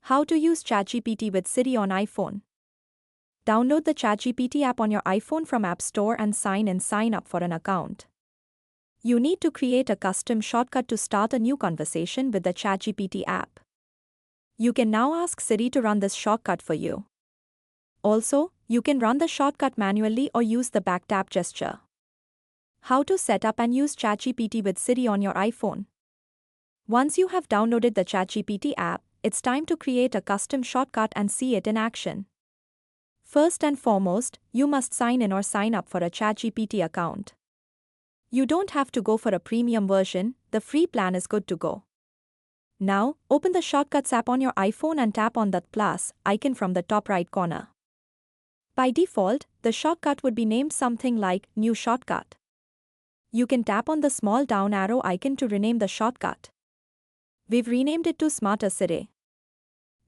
How to use ChatGPT with Siri on iPhone. Download the ChatGPT app on your iPhone from App Store and sign up for an account. You need to create a custom shortcut to start a new conversation with the ChatGPT app. You can now ask Siri to run this shortcut for you. Also, you can run the shortcut manually or use the back tap gesture. How to set up and use ChatGPT with Siri on your iPhone. Once you have downloaded the ChatGPT app, it's time to create a custom shortcut and see it in action. First and foremost, you must sign in or sign up for a ChatGPT account. You don't have to go for a premium version, the free plan is good to go. Now, open the Shortcuts app on your iPhone and tap on that plus icon from the top right corner. By default, the shortcut would be named something like New Shortcut. You can tap on the small down arrow icon to rename the shortcut. We've renamed it to Smarter Siri.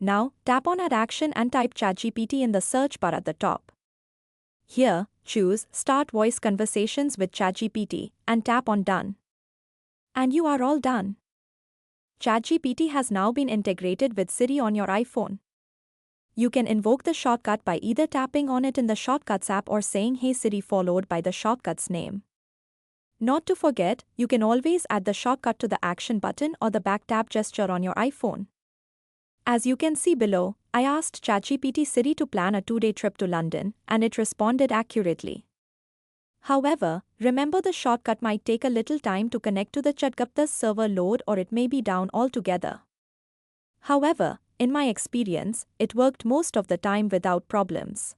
Now, tap on Add Action and type ChatGPT in the search bar at the top. Here, choose Start Voice Conversations with ChatGPT and tap on Done. And you are all done. ChatGPT has now been integrated with Siri on your iPhone. You can invoke the shortcut by either tapping on it in the Shortcuts app or saying Hey Siri followed by the shortcut's name. Not to forget, you can always add the shortcut to the action button or the back tap gesture on your iPhone. As you can see below, I asked ChatGPT Siri to plan a 2-day trip to London, and it responded accurately. However, remember the shortcut might take a little time to connect to the ChatGPT's server load or it may be down altogether. However, in my experience, it worked most of the time without problems.